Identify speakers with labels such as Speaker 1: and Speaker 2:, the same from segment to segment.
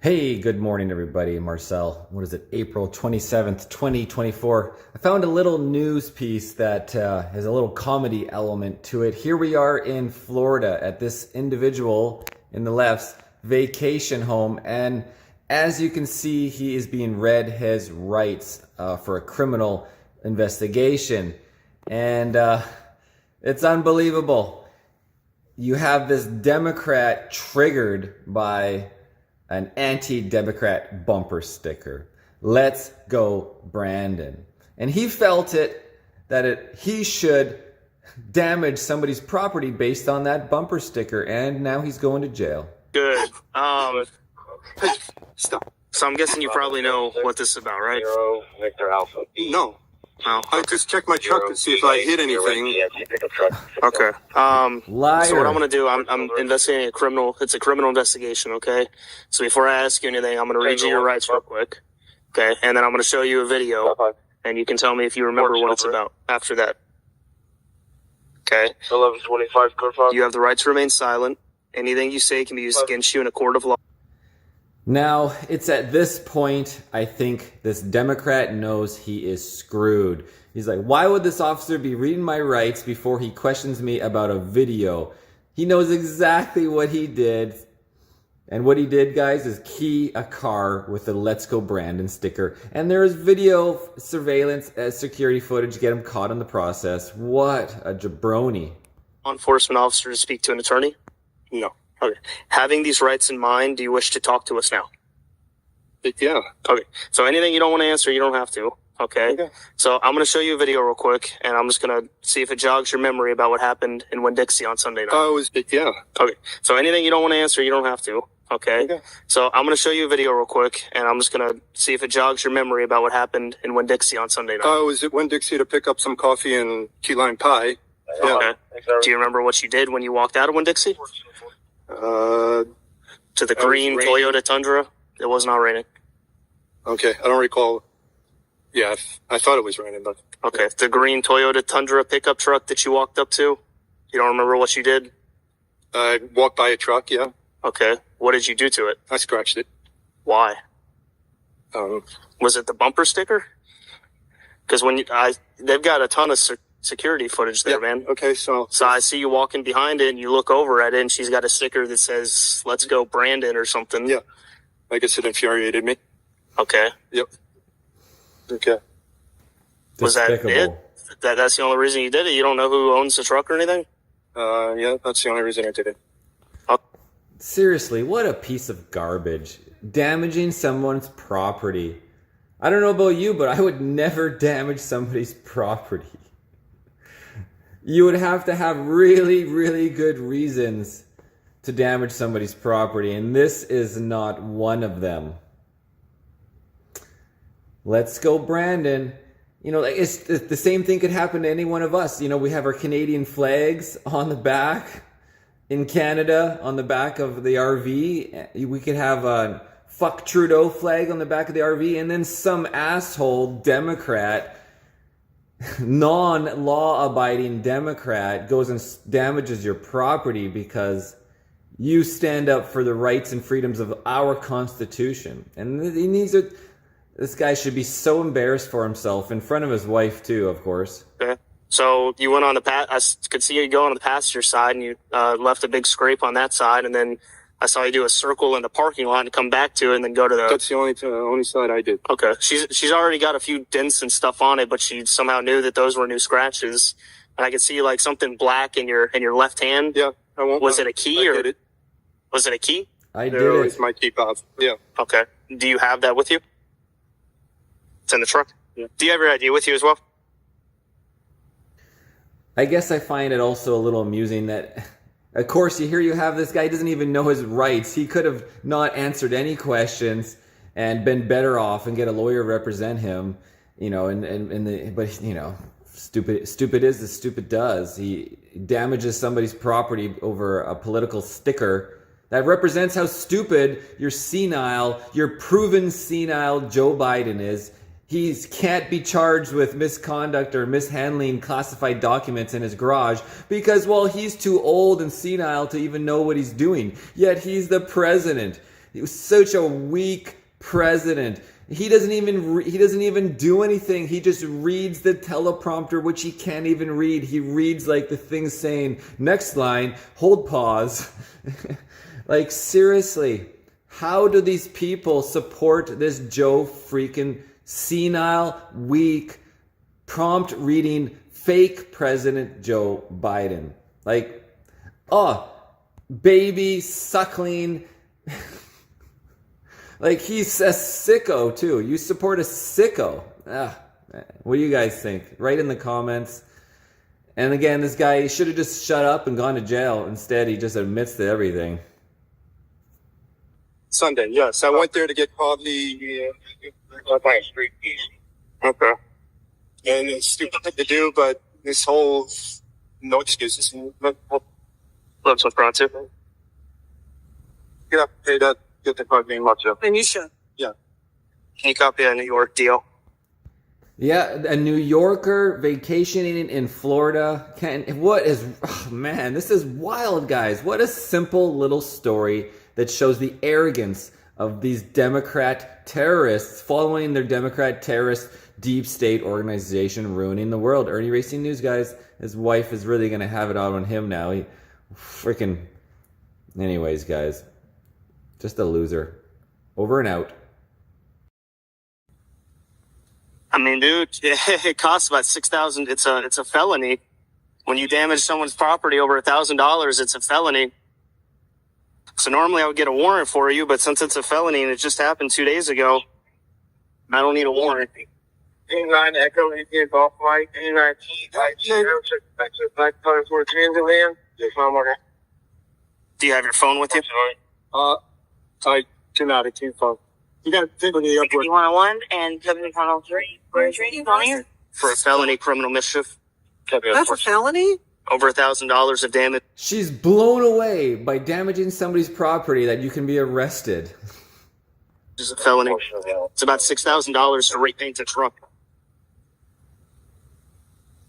Speaker 1: Hey, good morning, everybody. Marcel, what is it? April 27th, 2024. I found a little news piece that has a little comedy element to it. Here we are in Florida at this individual in the left's vacation home. And as you can see, he is being read his rights for a criminal investigation. And it's unbelievable. You have this Democrat triggered by an anti-Democrat bumper sticker. Let's go, Brandon. And he felt he should damage somebody's property based on that bumper sticker, and now he's going to jail.
Speaker 2: Good. Stop. So I'm guessing you probably know what this is about, right?
Speaker 3: Zero, Victor Alpha.
Speaker 4: No.
Speaker 2: Oh,
Speaker 4: I just checked my truck to see if I hit anything.
Speaker 2: okay.
Speaker 1: Liar.
Speaker 2: So what I'm gonna do, I'm investigating a criminal. It's a criminal investigation, okay? So before I ask you anything, I'm gonna read you your rights real quick, okay? And then I'm gonna show you a video, and you can tell me if you remember what it's about after that. Okay.
Speaker 3: 1125 code 5.
Speaker 2: You have the right to remain silent. Anything you say can be used against you in a court of law.
Speaker 1: Now, it's at this point, I think this Democrat knows he is screwed. He's like, why would this officer be reading my rights before he questions me about a video? He knows exactly what he did. And what he did, guys, is key a car with the Let's Go Brandon sticker. And there is video surveillance security footage, get him caught in the process. What a jabroni.
Speaker 2: Law enforcement officer to speak to an attorney?
Speaker 4: No.
Speaker 2: Okay. Having these rights in mind, do you wish to talk to us now?
Speaker 4: Yeah.
Speaker 2: Okay. So anything you don't want to answer, you don't have to. Okay. So I'm going to show you a video real quick, and I'm just going to see if it jogs your memory about what happened in Winn-Dixie on Sunday night.
Speaker 4: Yeah.
Speaker 2: Okay. So anything you don't want to answer, you don't have to. Okay. So I'm going to show you a video real quick, and I'm just going to see if it jogs your memory about what happened in Winn-Dixie on Sunday night.
Speaker 4: I was at Winn-Dixie to pick up some coffee and key lime pie. Yeah.
Speaker 2: Okay. Do you remember what you did when you walked out of Winn-Dixie? To the green Toyota Tundra? It was not raining.
Speaker 4: Okay, I don't recall. Yeah, I thought it was raining, but...
Speaker 2: Okay, the green Toyota Tundra pickup truck that you walked up to? You don't remember what you did?
Speaker 4: I walked by a truck, yeah.
Speaker 2: Okay, what did you do to it?
Speaker 4: I scratched it.
Speaker 2: Why?
Speaker 4: Um,
Speaker 2: Was it the bumper sticker? Because they've got a ton of security footage there, man.
Speaker 4: Okay, so
Speaker 2: I see you walking behind it, and you look over at it, and she's got a sticker that says, "Let's go, Brandon," or something.
Speaker 4: Yeah. I guess it infuriated me.
Speaker 2: Okay.
Speaker 4: Yep. Okay.
Speaker 2: Was that
Speaker 1: Despicable.
Speaker 2: it? That's the only reason you did it? You don't know who owns the truck or anything?
Speaker 4: Yeah, that's the only reason I did it.
Speaker 1: Seriously, what a piece of garbage. Damaging someone's property. I don't know about you, but I would never damage somebody's property. You would have to have really, really good reasons to damage somebody's property, and this is not one of them. Let's go, Brandon. You know, it's the same thing could happen to any one of us. You know, we have our Canadian flags on the back in Canada, on the back of the RV. We could have a fuck Trudeau flag on the back of the RV, and then some asshole Democrat, non-law abiding Democrat goes and damages your property because you stand up for the rights and freedoms of our Constitution. And this guy should be so embarrassed for himself in front of his wife too, of course.
Speaker 2: Okay. So you went on I could see you go on the passenger side, and you left a big scrape on that side, and then I saw you do a circle in the parking lot and come back to it, and then go to the...
Speaker 4: That's the only side I did.
Speaker 2: Okay. She's already got a few dents and stuff on it, but she somehow knew that those were new scratches. And I could see like something black in your left hand.
Speaker 4: Yeah, I won't.
Speaker 2: Was it a key
Speaker 4: I
Speaker 2: or
Speaker 4: did it.
Speaker 2: was it a key?
Speaker 1: I did
Speaker 4: There
Speaker 1: it.
Speaker 4: is my key fob. Yeah.
Speaker 2: Okay. Do you have that with you? It's in the truck?
Speaker 4: Yeah.
Speaker 2: Do you have your ID with you as well?
Speaker 1: I guess I find it also a little amusing that, of course, you have this guy doesn't even know his rights. He could have not answered any questions and been better off and get a lawyer represent him, you know, but you know, stupid is as stupid does. He damages somebody's property over a political sticker that represents how stupid your proven senile Joe Biden is. He can't be charged with misconduct or mishandling classified documents in his garage because, well, he's too old and senile to even know what he's doing. Yet he's the president. He was such a weak president. He doesn't even do anything. He just reads the teleprompter, which he can't even read. He reads like the thing saying, next line, hold pause. Like, seriously, how do these people support this Joe freaking senile, weak, prompt reading, fake President Joe Biden? Like, oh, baby, suckling. Like, he's a sicko, too. You support a sicko. What do you guys think? Write in the comments. And again, this guy should have just shut up and gone to jail. Instead, he just admits to everything.
Speaker 4: Sunday, yes. I went there to get coffee. Okay. And it's stupid to do, but this whole no excuses.
Speaker 2: Looks what's brought to.
Speaker 4: Get up, pay that, get the card being locked up.
Speaker 5: And you should.
Speaker 4: Yeah.
Speaker 2: Can you copy a New York deal?
Speaker 1: Yeah, a New Yorker vacationing in Florida. Man, this is wild, guys. What a simple little story that shows the arrogance of these Democrat terrorists following their Democrat terrorist deep state organization ruining the world. Ernie Racing News, guys. His wife is really going to have it on him now. He freaking... Anyways, guys. Just a loser. Over and out.
Speaker 2: I mean, dude, it costs about $6,000. It's a felony. When you damage someone's property over $1,000, it's a felony. So normally I would get a warrant for you, but since it's a felony and it just happened 2 days ago, I don't need a warrant.
Speaker 3: 89 Echo, 18 Golf Mike, 89 Black Color for Transatlantic.
Speaker 2: Do you have your phone with you?
Speaker 4: I do not. I can't phone. You got to take on the airport.
Speaker 5: 5101 and 7103. Where's your phone here?
Speaker 2: For a felony criminal mischief.
Speaker 5: That's a felony?
Speaker 2: Over $1,000 of damage.
Speaker 1: She's blown away by damaging somebody's property that you can be arrested.
Speaker 2: Is a felony. It's about $6,000 to repaint a truck.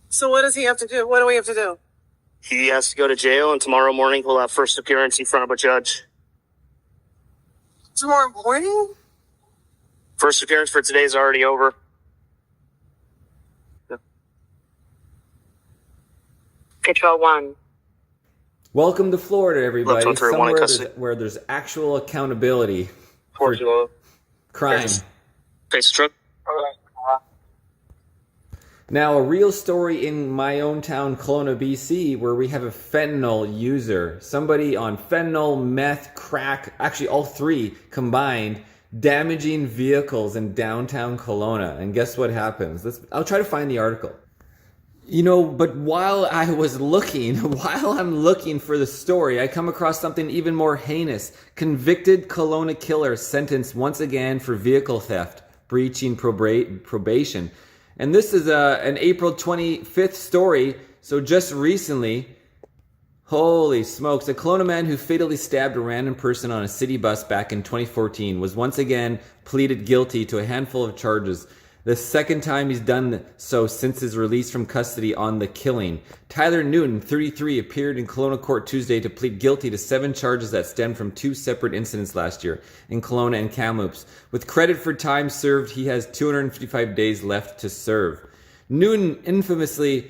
Speaker 5: So what does he have to do? What do we have to do?
Speaker 2: He has to go to jail, and tomorrow morning he'll have first appearance in front of a judge.
Speaker 5: Tomorrow morning?
Speaker 2: First appearance for today is already over.
Speaker 5: Control 1.
Speaker 1: Welcome to Florida, everybody.
Speaker 2: Left 131 in custody.
Speaker 1: Where there's actual accountability for
Speaker 3: Portugal.
Speaker 1: crime.
Speaker 2: Face the truck.
Speaker 1: Now, a real story in my own town, Colona, BC, where we have a fentanyl user. Somebody on fentanyl, meth, crack, actually all three combined, damaging vehicles in downtown Colona. And guess what happens? I'll try to find the article. You know, but while I'm looking for the story, I come across something even more heinous. Convicted Colona killer sentenced once again for vehicle theft, breaching probation. And this is an April 25th story, so just recently. Holy smokes, a Colona man who fatally stabbed a random person on a city bus back in 2014 was once again pleaded guilty to a handful of charges. The second time he's done so since his release from custody on the killing. Tyler Newton, 33, appeared in Colona court Tuesday to plead guilty to 7 charges that stemmed from 2 separate incidents last year in Colona and Kamloops. With credit for time served, he has 255 days left to serve. Newton infamously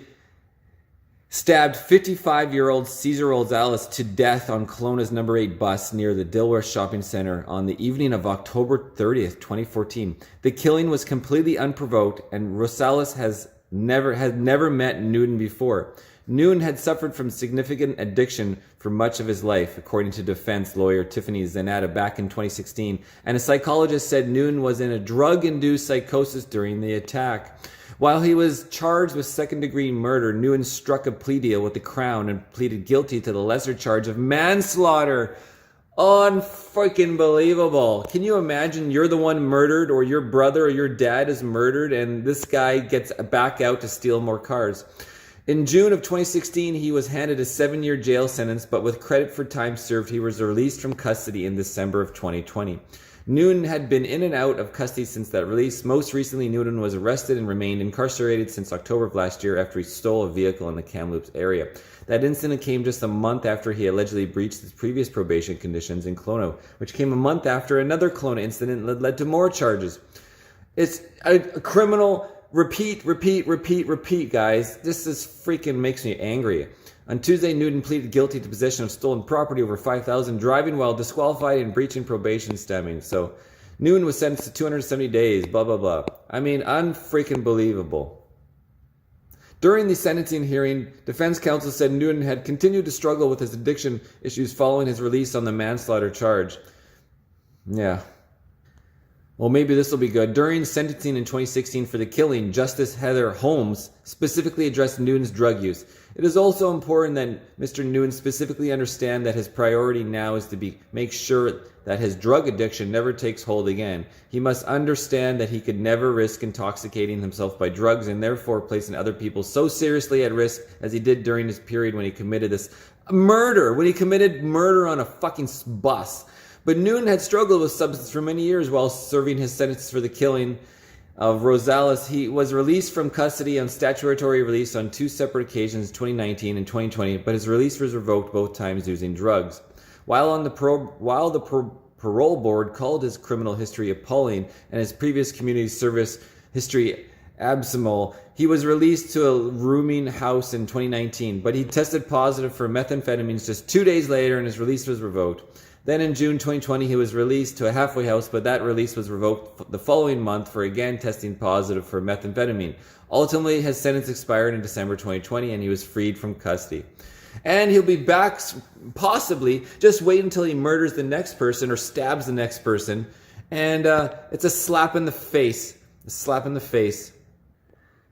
Speaker 1: stabbed 55-year-old Cesar Rosales to death on Colonna's number 8 bus near the Dilworth Shopping Center on the evening of October 30th, 2014. The killing was completely unprovoked, and Rosales had never met Newton before. Newton had suffered from significant addiction for much of his life, according to defense lawyer Tiffany Zanata back in 2016, and a psychologist said Newton was in a drug-induced psychosis during the attack. While he was charged with second-degree murder, Newton struck a plea deal with the Crown and pleaded guilty to the lesser charge of manslaughter. Unfreaking believable. Can you imagine you're the one murdered, or your brother or your dad is murdered, and this guy gets back out to steal more cars? In June of 2016, he was handed a 7-year jail sentence, but with credit for time served, he was released from custody in December of 2020. Noonan had been in and out of custody since that release. Most recently, Noonan was arrested and remained incarcerated since October of last year after he stole a vehicle in the Kamloops area. That incident came just a month after he allegedly breached his previous probation conditions in Colona, which came a month after another Colona incident that led to more charges. It's a criminal repeat, guys. This is freaking makes me angry. On Tuesday, Newton pleaded guilty to possession of stolen property over $5,000, driving while disqualified and breaching probation stemming. So, Newton was sentenced to 270 days, blah, blah, blah. I mean, unfreaking believable. During the sentencing hearing, defense counsel said Newton had continued to struggle with his addiction issues following his release on the manslaughter charge. Yeah. Well, maybe this will be good. During sentencing in 2016 for the killing, Justice Heather Holmes specifically addressed Newton's drug use. It is also important that Mr. Newton specifically understand that his priority now is to make sure that his drug addiction never takes hold again. He must understand that he could never risk intoxicating himself by drugs and therefore placing other people so seriously at risk as he did during his period when he committed this murder, on a fucking bus. But Newton had struggled with substance for many years while serving his sentence for the killing of Rosales. He was released from custody on statutory release on two separate occasions, 2019 and 2020, but his release was revoked both times using drugs. While the parole board called his criminal history appalling and his previous community service history abysmal, he was released to a rooming house in 2019, but he tested positive for methamphetamines just 2 days later and his release was revoked. Then in June 2020, he was released to a halfway house, but that release was revoked the following month for again testing positive for methamphetamine. Ultimately, his sentence expired in December 2020, and he was freed from custody. And he'll be back, possibly. Just wait until he murders the next person or stabs the next person. And it's a slap in the face. A slap in the face.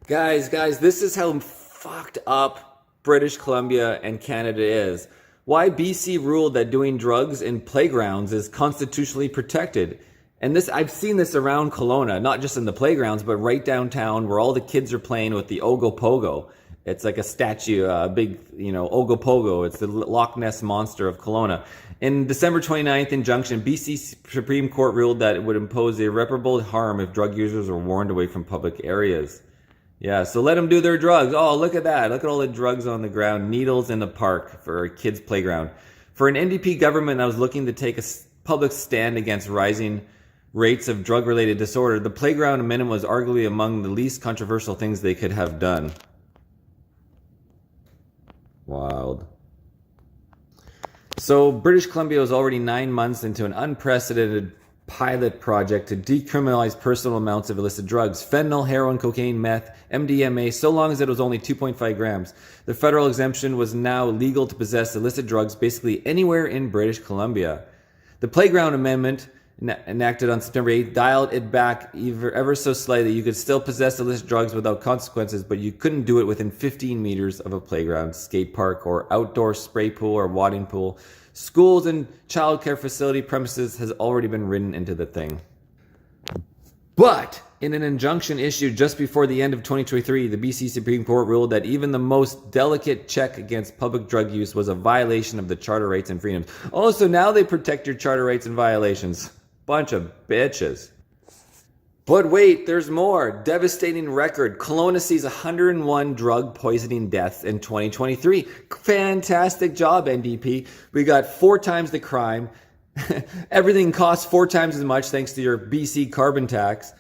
Speaker 1: Guys, this is how fucked up British Columbia and Canada is. Why BC ruled that doing drugs in playgrounds is constitutionally protected. And this, I've seen this around Colona, not just in the playgrounds, but right downtown where all the kids are playing with the Ogopogo. It's like a statue, a big, Ogopogo. It's the Loch Ness Monster of Colona. In December 29th injunction, BC Supreme Court ruled that it would impose irreparable harm if drug users were warned away from public areas. Yeah, so let them do their drugs. Oh, look at that. Look at all the drugs on the ground. Needles in the park for a kid's playground. For an NDP government that was looking to take a public stand against rising rates of drug-related disorder, the playground amendment was arguably among the least controversial things they could have done. Wild. So British Columbia was already 9 months into an unprecedented pilot project to decriminalize personal amounts of illicit drugs, fentanyl, heroin, cocaine, meth, MDMA, so long as it was only 2.5 grams. The federal exemption was now legal to possess illicit drugs basically anywhere in British Columbia. The Playground Amendment, enacted on September 8th, dialed it back ever so slightly. You could still possess illicit drugs without consequences, but you couldn't do it within 15 meters of a playground, skate park, or outdoor spray pool or wading pool. Schools and childcare facility premises has already been written into the thing. But in an injunction issued just before the end of 2023, the BC Supreme Court ruled that even the most delicate check against public drug use was a violation of the charter rights and freedoms. Oh, so now they protect your charter rights and violations. Bunch of bitches. But wait, there's more. Devastating record. Colona sees 101 drug poisoning deaths in 2023. Fantastic job, NDP. We got 4 times the crime. Everything costs 4 times as much thanks to your BC carbon tax.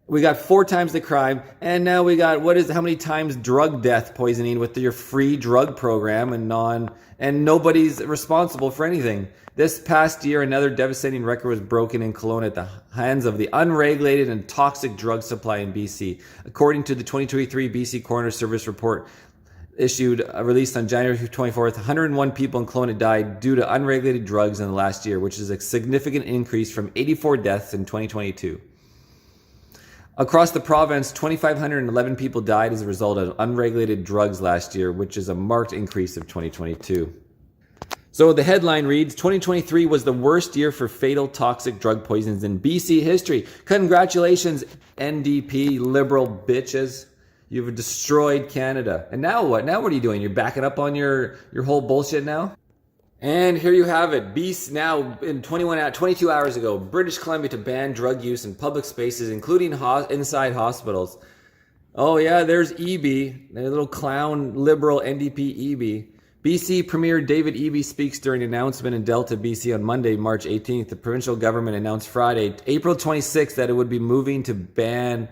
Speaker 1: We got 4 times the crime. And now we got, how many times drug death poisoning with your free drug program and nobody's responsible for anything. This past year, another devastating record was broken in Colona at the hands of the unregulated and toxic drug supply in BC. According to the 2023 BC Coroner Service report released on January 24th, 101 people in Colona died due to unregulated drugs in the last year, which is a significant increase from 84 deaths in 2022. Across the province, 2,511 people died as a result of unregulated drugs last year, which is a marked increase of 2022. So the headline reads, 2023 was the worst year for fatal toxic drug poisons in BC history. Congratulations, NDP liberal bitches. You've destroyed Canada. And now what? Now what are you doing? You're backing up on your whole bullshit now? And here you have it. BC now in 22 hours ago, British Columbia to ban drug use in public spaces, including inside hospitals. Oh yeah, there's Eby, the little clown liberal NDP Eby. BC Premier David Eby speaks during an announcement in Delta, BC on Monday, March 18th. The provincial government announced Friday, April 26th, that it would be moving to banned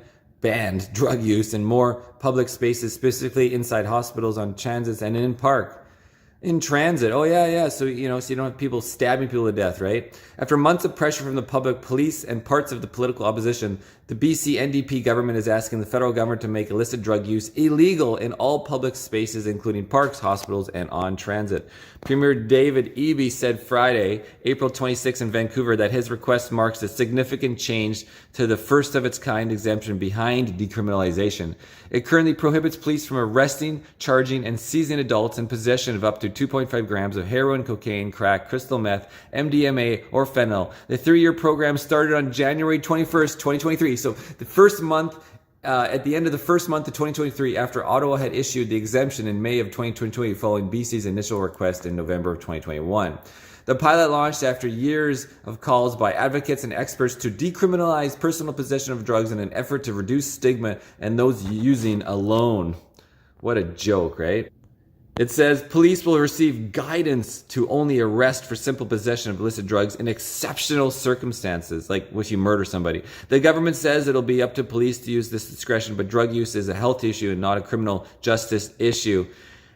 Speaker 1: drug use in more public spaces, specifically inside hospitals, on transits, and in transit. Oh yeah. So you don't have people stabbing people to death, right? After months of pressure from the public, police, and parts of the political opposition, the BC NDP government is asking the federal government to make illicit drug use illegal in all public spaces, including parks, hospitals, and on transit. Premier David Eby said Friday, April 26 in Vancouver, that his request marks a significant change to the first of its kind exemption behind decriminalization. It currently prohibits police from arresting, charging, and seizing adults in possession of up to 2.5 grams of heroin, cocaine, crack, crystal meth, MDMA, or fentanyl. The 3-year program started on January 21st, 2023. So the first month, at the end of the first month of 2023, after Ottawa had issued the exemption in May of 2020 following BC's initial request in November of 2021. The pilot launched after years of calls by advocates and experts to decriminalize personal possession of drugs in an effort to reduce stigma and those using alone. What a joke, right? It says police will receive guidance to only arrest for simple possession of illicit drugs in exceptional circumstances, like if you murder somebody. The government says it'll be up to police to use this discretion, but drug use is a health issue and not a criminal justice issue.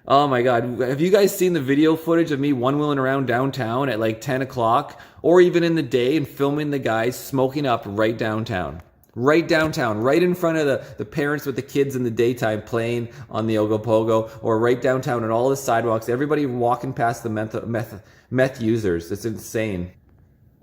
Speaker 1: Oh my God. Have you guys seen the video footage of me one-wheeling around downtown at like 10 o'clock or even in the day and filming the guys smoking up right downtown? Right downtown, right in front of the parents with the kids in the daytime playing on the Ogopogo, or right downtown on all the sidewalks, everybody walking past the meth users. It's insane.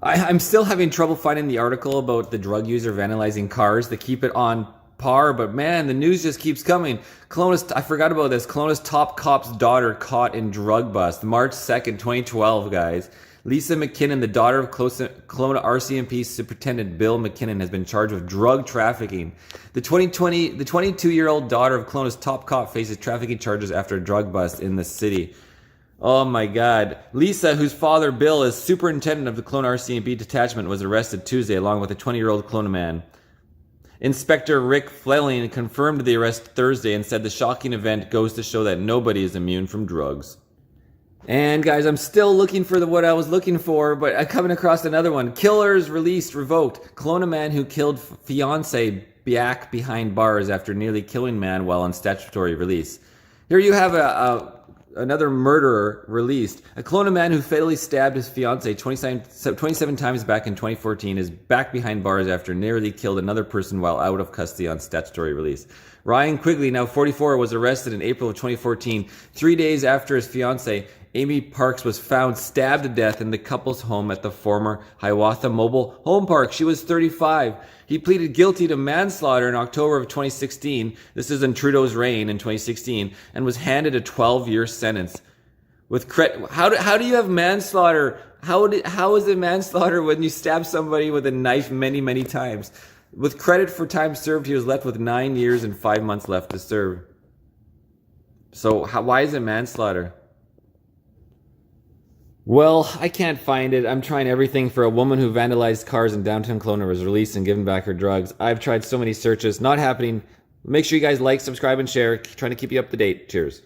Speaker 1: I'm still having trouble finding the article about the drug user vandalizing cars to keep it on par, but man, the news just keeps coming. I forgot about this. Kelowna's top cop's daughter caught in drug bust. March 2nd, 2012, guys. Lisa McKinnon, the daughter of Colona RCMP Superintendent Bill McKinnon, has been charged with drug trafficking. The 22-year-old daughter of Kelowna's top cop faces trafficking charges after a drug bust in the city. Oh my God. Lisa, whose father Bill is superintendent of the Kelowna RCMP detachment, was arrested Tuesday along with a 20-year-old Kelowna man. Inspector Rick Fleming confirmed the arrest Thursday and said the shocking event goes to show that nobody is immune from drugs. And guys, I'm still looking for what I was looking for, but I'm coming across another one. Killers released, revoked. Kelowna man who killed fiancé back behind bars after nearly killing man while on statutory release. Here you have another murderer released. A Kelowna man who fatally stabbed his fiancée 27 times back in 2014 is back behind bars after nearly killed another person while out of custody on statutory release. Ryan Quigley, now 44, was arrested in April of 2014, 3 days after his fiancée, Amy Parks, was found stabbed to death in the couple's home at the former Hiawatha Mobile Home Park. She was 35. He pleaded guilty to manslaughter in October of 2016. This is in Trudeau's reign in 2016, and was handed a 12-year sentence. How do you have manslaughter? How is it manslaughter when you stab somebody with a knife many, many times? With credit for time served, he was left with 9 years and 5 months left to serve. So why is it manslaughter? Well, I can't find it. I'm trying everything. For a woman who vandalized cars in downtown Colona was released and given back her drugs. I've tried so many searches. Not happening. Make sure you guys like, subscribe, and share. Trying to keep you up to date. Cheers.